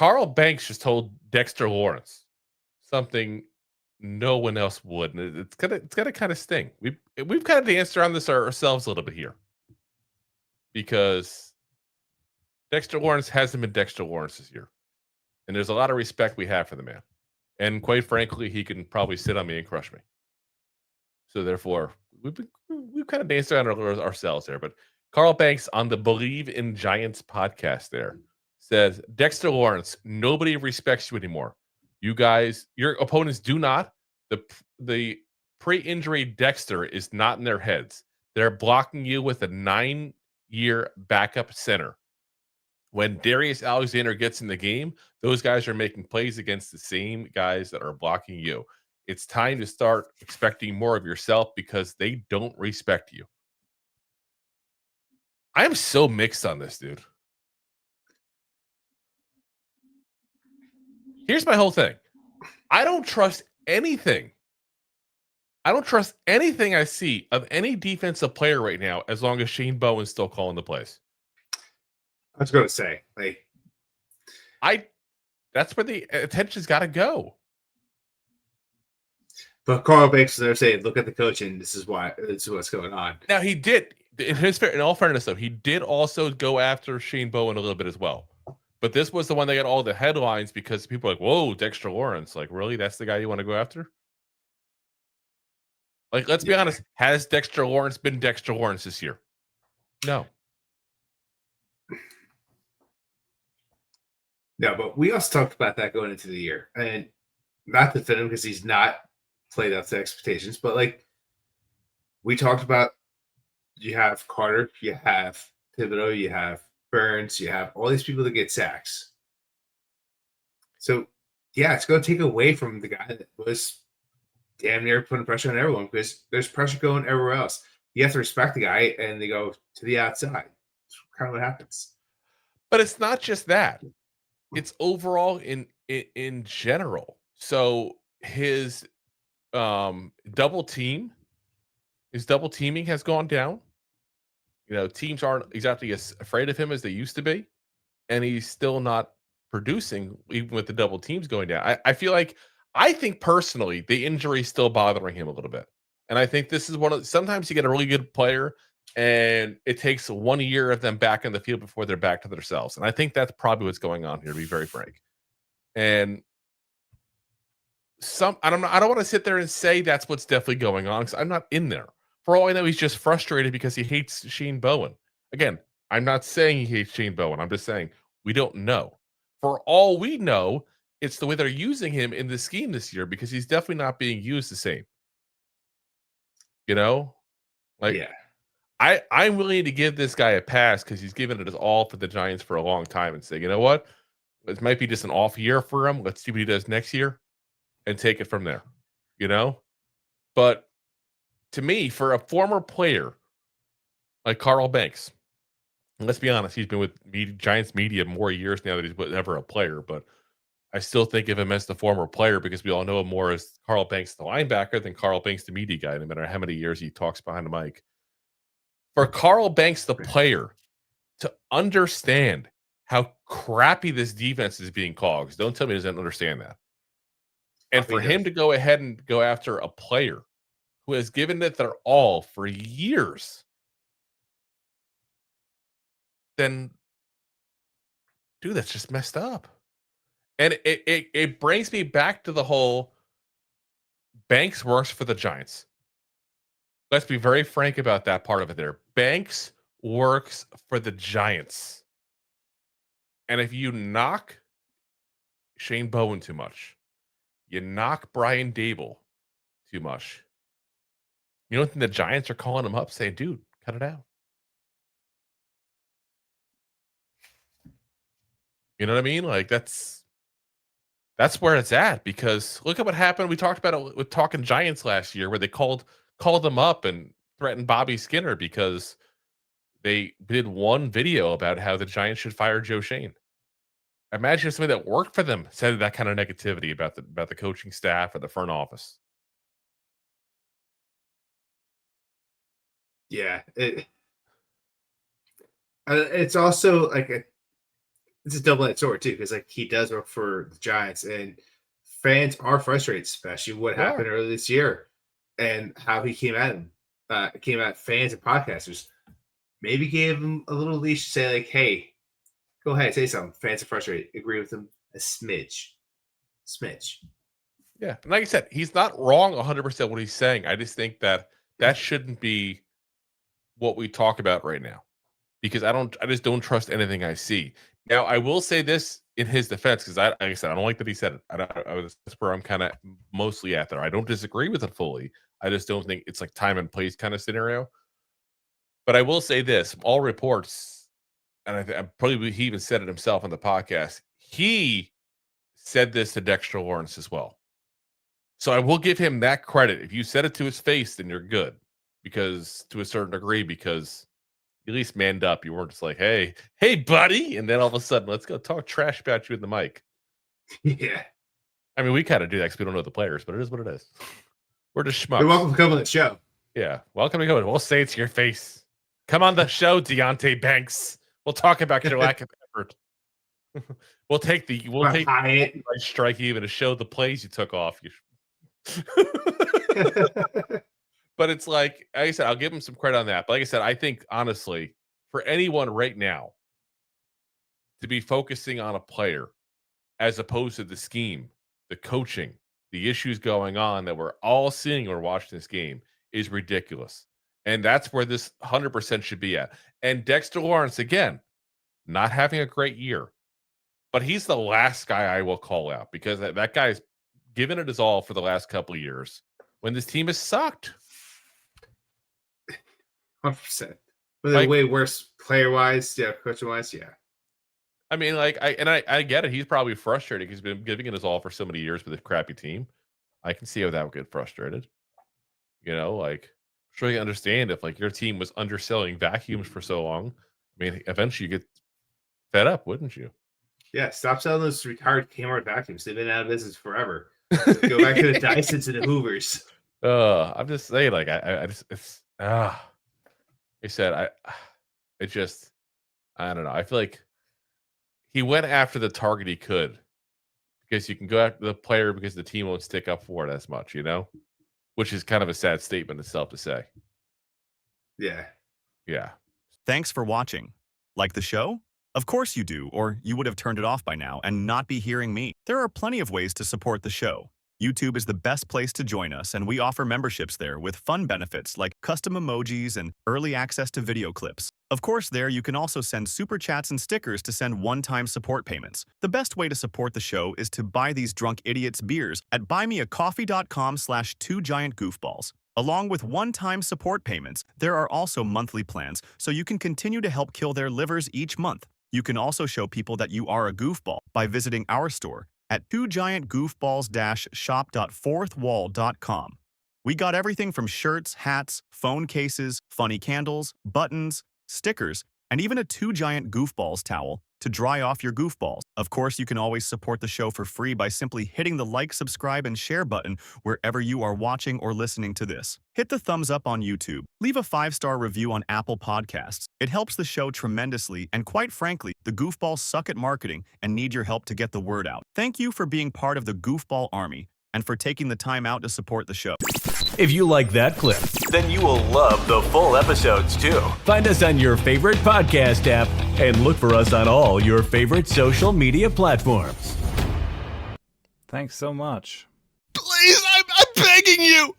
Carl Banks just told Dexter Lawrence something no one else would, and it's gonna kind of sting. We've kind of danced around this ourselves a little bit here because Dexter Lawrence hasn't been Dexter Lawrence this year, and there's a lot of respect we have for the man. And quite frankly, he can probably sit on me and crush me. So therefore, we've kind of danced around ourselves there. But Carl Banks on the Believe in Giants podcast there says Dexter Lawrence, nobody respects you anymore. You guys, your opponents do not. The pre-injury Dexter is not in their heads. They're blocking you with a 9-year backup center. When Darius Alexander gets in the game, those guys are making plays against the same guys that are blocking you. It's time to start expecting more of yourself because they don't respect you. I am so mixed on this, dude. Here's my whole thing. I don't trust anything. I don't trust anything I see of any defensive player right now as long as Shane Bowen's still calling the plays. I was going to say, that's where the attention's got to go. But Carl Banks is there saying, look at the coaching. This is what's going on. Now he did, in all fairness though, he did also go after Shane Bowen a little bit as well. But this was the one that got all the headlines because people are like, whoa, Dexter Lawrence. Like, really? That's the guy you want to go after? Like, let's be honest. Has Dexter Lawrence been Dexter Lawrence this year? No. No, but we also talked about that going into the year. And not to fit him because he's not played up to expectations, but we talked about, you have Carter, you have Thibodeau, you have Burns, you have all these people that get sacks. So, yeah, it's going to take away from the guy that was damn near putting pressure on everyone because there's pressure going everywhere else. You have to respect the guy, and they go to the outside. That's kind of what happens. But it's not just that. It's overall in general. So his double teaming has gone down. You know, teams aren't exactly as afraid of him as they used to be, and he's still not producing even with the double teams going down. I think personally the injury is still bothering him a little bit. And I think this is sometimes you get a really good player and it takes 1 year of them back in the field before they're back to themselves. And I think that's probably what's going on here, to be very frank. And I don't want to sit there and say that's what's definitely going on because I'm not in there. For all I know, he's just frustrated because he hates Shane Bowen. Again, I'm not saying he hates Shane Bowen. I'm just saying we don't know. For all we know, it's the way they're using him in the scheme this year because he's definitely not being used the same. You know? I'm willing to give this guy a pass because he's given it his all for the Giants for a long time and say, you know what? It might be just an off year for him. Let's see what he does next year and take it from there. You know? But to me, for a former player like Carl Banks, and let's be honest, he's been with Giants media more years now than he's ever a player, but I still think of him as the former player because we all know him more as Carl Banks, the linebacker, than Carl Banks, the media guy, no matter how many years he talks behind the mic. For Carl Banks, the player, to understand how crappy this defense is being called, because don't tell me he doesn't understand that. And for him to go ahead and go after a player who has given it their all for years, then, dude, that's just messed up. And it brings me back to the whole Banks works for the Giants. Let's be very frank about that part of it there. Banks works for the Giants. And if you knock Shane Bowen too much, you knock Brian Dable too much, you don't think the Giants are calling him up saying, dude, cut it out? You know what I mean? Like that's where it's at because look at what happened. We talked about it with Talking Giants last year where they called them up and threatened Bobby Skinner because they did one video about how the Giants should fire Joe Shane. Imagine if somebody that worked for them said that kind of negativity about the coaching staff or the front office. Yeah, it's also like it's a double-edged sword too, because like he does work for the Giants, and fans are frustrated, especially what happened earlier this year and how he came at him, came at fans and podcasters. Maybe gave him a little leash to say like, "Hey, go ahead, say something." Fans are frustrated. Agree with him a smidge. Yeah, and like I said, he's not wrong 100% what he's saying. I just think that shouldn't be what we talk about right now, because I just don't trust anything I see. Now, I will say this in his defense, because like I said, I don't like that he said it. That's where I'm kind of mostly at there. I don't disagree with it fully. I just don't think it's like time and place kind of scenario. But I will say this: all reports, and I probably he even said it himself on the podcast. He said this to Dexter Lawrence as well. So I will give him that credit. If you said it to his face, then you're good, because to a certain degree, because you at least manned up. You weren't just like, hey, buddy. And then all of a sudden, let's go talk trash about you in the mic. Yeah. I mean, we kind of do that because we don't know the players, but it is what it is. We're just schmucks. You're welcome to come on the show. Yeah. Welcome to come. We'll say it to your face. Come on the show, Deontay Banks. We'll talk about your lack of effort. We'll take strike even to show the plays you took off. But it's like I said, I'll give him some credit on that. But like I said, I think honestly, for anyone right now to be focusing on a player as opposed to the scheme, the coaching, the issues going on that we're all seeing when we're watching this game is ridiculous. And that's where this 100% should be at. And Dexter Lawrence, again, not having a great year, but he's the last guy I will call out, because that guy's given it his all for the last couple of years when this team has sucked. 100%. But they're way worse player-wise, coaching-wise, yeah. I mean, like, I get it. He's probably frustrated. He's been giving it his all for so many years with a crappy team. I can see how that would get frustrated. Like, I'm sure you understand if like your team was underselling vacuums for so long. I mean, eventually you get fed up, wouldn't you? Yeah, stop selling those retired Kmart vacuums. They've been out of business forever. Go back to the Dysons and the Hoovers. I'm just saying, like, I said, I don't know. I feel like he went after the target he could, because you can go after the player because the team won't stick up for it as much, which is kind of a sad statement itself to say. Yeah. Yeah. Thanks for watching. Like the show? Of course you do, or you would have turned it off by now and not be hearing me. There are plenty of ways to support the show. YouTube is the best place to join us, and we offer memberships there with fun benefits like custom emojis and early access to video clips. Of course, there you can also send super chats and stickers to send one-time support payments. The best way to support the show is to buy these drunk idiots beers at buymeacoffee.com/2giantgoofballs. Along with one-time support payments, there are also monthly plans, so you can continue to help kill their livers each month. You can also show people that you are a goofball by visiting our store at 2giantgoofballs-shop.fourthwall.com. We got everything from shirts, hats, phone cases, funny candles, buttons, stickers, and even a 2 Giant Goofballs towel to dry off your goofballs. Of course, you can always support the show for free by simply hitting the like, subscribe, and share button wherever you are watching or listening to this. Hit the thumbs up on YouTube. Leave a 5-star review on Apple Podcasts. It helps the show tremendously, and quite frankly, the goofballs suck at marketing and need your help to get the word out. Thank you for being part of the Goofball Army and for taking the time out to support the show. If you like that clip, then you will love the full episodes too. Find us on your favorite podcast app and look for us on all your favorite social media platforms. Thanks so much. Please, I'm begging you.